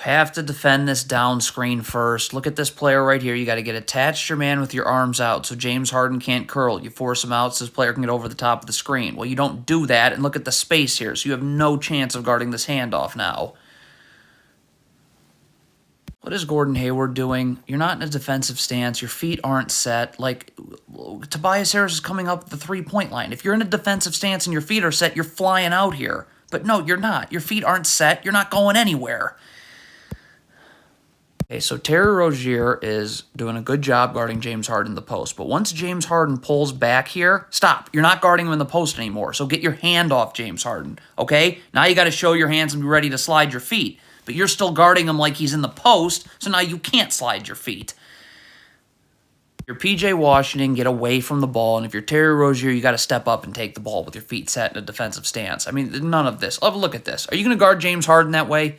have to defend this down screen first. Look at this player right here. You got to get attached to your man with your arms out so James Harden can't curl. You force him out so this player can get over the top of the screen. Well, you don't do that, and look at the space here, so you have no chance of guarding this handoff now. What is Gordon Hayward doing? You're not in a defensive stance. Your feet aren't set. Like, Tobias Harris is coming up the three-point line. If you're in a defensive stance and your feet are set, you're flying out here. But no, you're not. Your feet aren't set. You're not going anywhere. Okay, so Terry Rozier is doing a good job guarding James Harden in the post. But once James Harden pulls back here, stop. You're not guarding him in the post anymore. So get your hand off James Harden, okay? Now you got to show your hands and be ready to slide your feet. But you're still guarding him like he's in the post, so now you can't slide your feet. If you're P.J. Washington, get away from the ball, and if you're Terry Rozier, you got to step up and take the ball with your feet set in a defensive stance. I mean, none of this. Oh, look at this. Are you going to guard James Harden that way?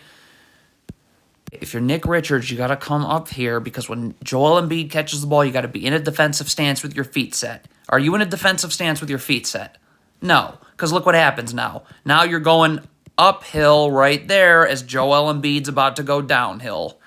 If you're Nick Richards, you got to come up here because when Joel Embiid catches the ball, you got to be in a defensive stance with your feet set. Are you in a defensive stance with your feet set? No, because look what happens now. Now you're going uphill right there as Joel Embiid's about to go downhill.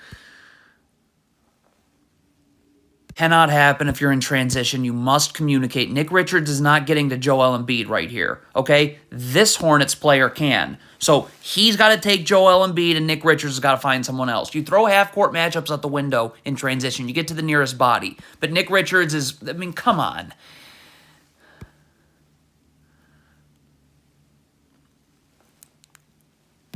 Cannot happen if you're in transition. You must communicate. Nick Richards is not getting to Joel Embiid right here, okay? This Hornets player can. So he's got to take Joel Embiid, and Nick Richards has got to find someone else. You throw half-court matchups out the window in transition. You get to the nearest body. But Nick Richards is, I mean, come on.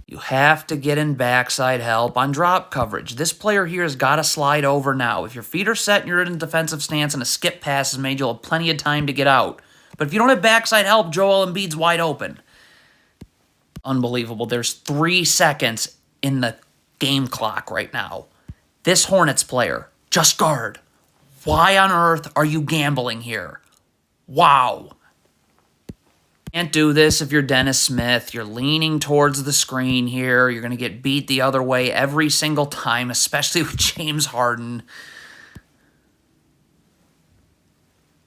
You have to get in backside help on drop coverage. This player here has got to slide over now. If your feet are set and you're in a defensive stance and a skip pass is made, you'll have plenty of time to get out. But if you don't have backside help, Joel Embiid's wide open. Unbelievable. There's 3 seconds in the game clock right now. This Hornets player, just guard. Why on earth are you gambling here? Wow. Can't do this if you're Dennis Smith. You're leaning towards the screen here. You're going to get beat the other way every single time, especially with James Harden.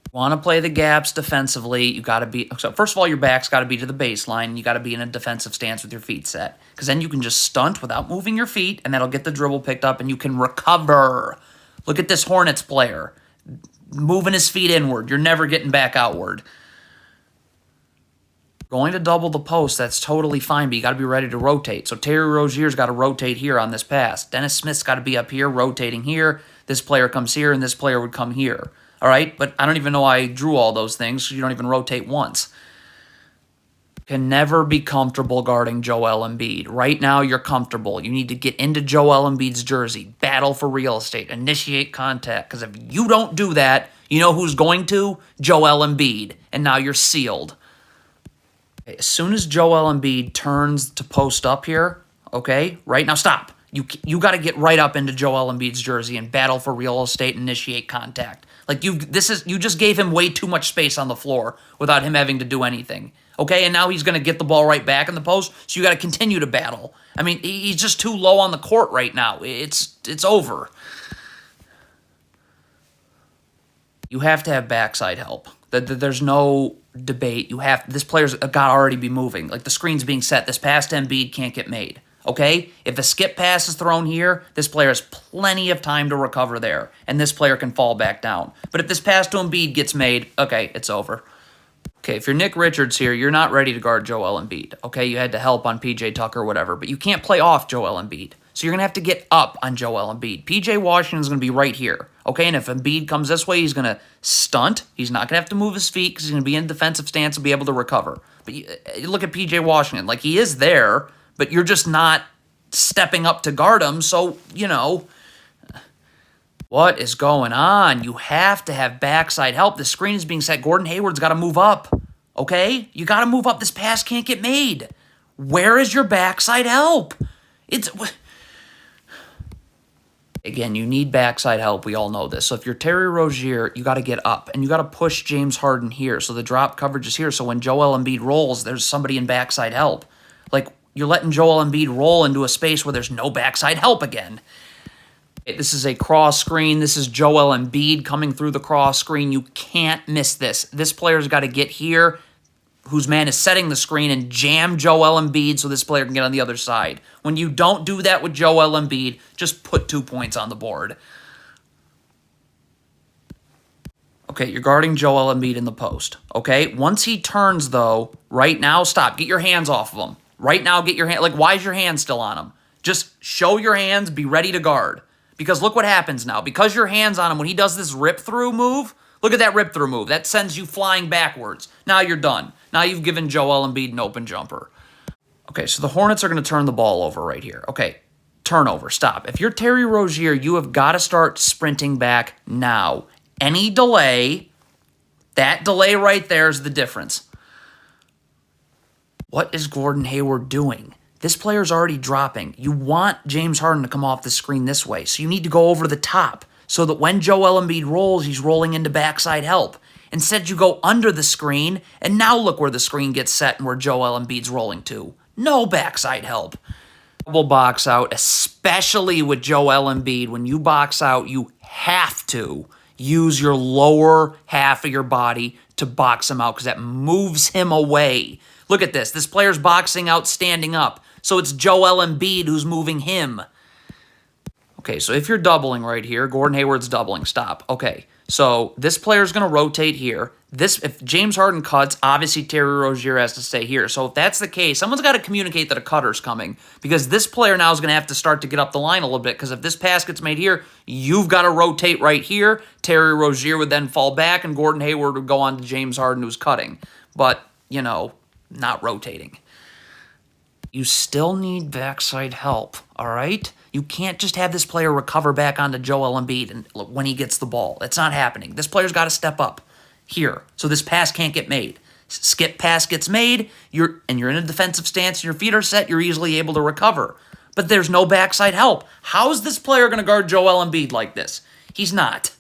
You want to play the gaps defensively. You got to be, so first of all, your back's got to be to the baseline. You got to be in a defensive stance with your feet set, because then you can just stunt without moving your feet, and that'll get the dribble picked up, and you can recover. Look at this Hornets player moving his feet inward. You're never getting back outward. Going to double the post, that's totally fine, but you got to be ready to rotate. So Terry Rozier's got to rotate here on this pass. Dennis Smith's got to be up here, rotating here. This player comes here, and this player would come here. All right? But I don't even know why I drew all those things, so you don't even rotate once. Can never be comfortable guarding Joel Embiid. Right now, you're comfortable. You need to get into Joel Embiid's jersey, battle for real estate, initiate contact, because if you don't do that, you know who's going to? Joel Embiid. And now you're sealed. As soon as Joel Embiid turns to post up here, okay, right now, stop. You got to get right up into Joel Embiid's jersey and battle for real estate and initiate contact. Like you just gave him way too much space on the floor without him having to do anything. Okay, and now he's going to get the ball right back in the post, so you got to continue to battle. I mean, he's just too low on the court right now. It's over. You have to have backside help. There's no debate. This player's got to already be moving. Like the screen's being set. This pass to Embiid can't get made. Okay? If a skip pass is thrown here, this player has plenty of time to recover there, and this player can fall back down. But if this pass to Embiid gets made, okay, it's over. Okay, if you're Nick Richards here, you're not ready to guard Joel Embiid. Okay, you had to help on P.J. Tucker or whatever, but you can't play off Joel Embiid. So you're going to have to get up on Joel Embiid. P.J. Washington's going to be right here. Okay, and if Embiid comes this way, he's going to stunt. He's not going to have to move his feet because he's going to be in defensive stance and be able to recover. But you look at P.J. Washington. Like, he is there, but you're just not stepping up to guard him. So, you know, what is going on? You have to have backside help. The screen is being set. Gordon Hayward's got to move up. Okay? You got to move up. This pass can't get made. Where is your backside help? Again, you need backside help. We all know this. So if you're Terry Rozier, you got to get up, and you got to push James Harden here. So the drop coverage is here. So when Joel Embiid rolls, there's somebody in backside help. Like, you're letting Joel Embiid roll into a space where there's no backside help again. This is a cross screen. This is Joel Embiid coming through the cross screen. You can't miss this. This player's got to get here. whose man is setting the screen and jam Joel Embiid so this player can get on the other side. When you don't do that with Joel Embiid, just put 2 points on the board. Okay, you're guarding Joel Embiid in the post. Okay, once he turns, though, right now, stop. Get your hands off of him. Right now, get your hand. Like, why is your hand still on him? Just show your hands, be ready to guard. Because look what happens now. Because your hand's on him, when he does this rip-through move, look at that rip-through move. That sends you flying backwards. Now you're done. Now you've given Joel Embiid an open jumper. Okay, so the Hornets are going to turn the ball over right here. Okay, turnover, stop. If you're Terry Rozier, you have got to start sprinting back now. Any delay, that delay right there is the difference. What is Gordon Hayward doing? This player's already dropping. You want James Harden to come off the screen this way, so you need to go over the top so that when Joel Embiid rolls, he's rolling into backside help. Instead, you go under the screen, and now look where the screen gets set and where Joel Embiid's rolling to. No backside help. Double box out, especially with Joel Embiid. When you box out, you have to use your lower half of your body to box him out because that moves him away. Look at this. This player's boxing out standing up. So it's Joel Embiid who's moving him. Okay, so if you're doubling right here, Gordon Hayward's doubling. Stop. Okay, so this player's going to rotate here. If James Harden cuts, obviously Terry Rozier has to stay here. So if that's the case, someone's got to communicate that a cutter's coming because this player now is going to have to start to get up the line a little bit because if this pass gets made here, you've got to rotate right here. Terry Rozier would then fall back and Gordon Hayward would go on to James Harden who's cutting. But, you know, not rotating. You still need backside help, all right? You can't just have this player recover back onto Joel Embiid and when he gets the ball. It's not happening. This player's got to step up here so this pass can't get made. Skip pass gets made, you're in a defensive stance and your feet are set, you're easily able to recover. But there's no backside help. How is this player going to guard Joel Embiid like this? He's not.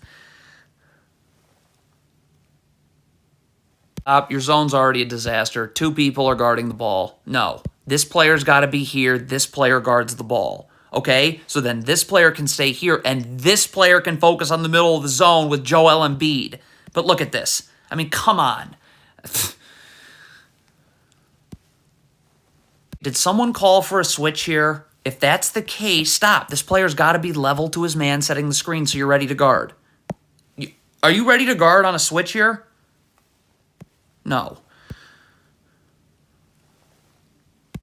Your zone's already a disaster. 2 people are guarding the ball. No. This player's got to be here. This player guards the ball. Okay? So then this player can stay here, and this player can focus on the middle of the zone with Joel Embiid. But look at this. I mean, come on. Did someone call for a switch here? If that's the case, stop. This player's got to be level to his man setting the screen so you're ready to guard. Are you ready to guard on a switch here? No.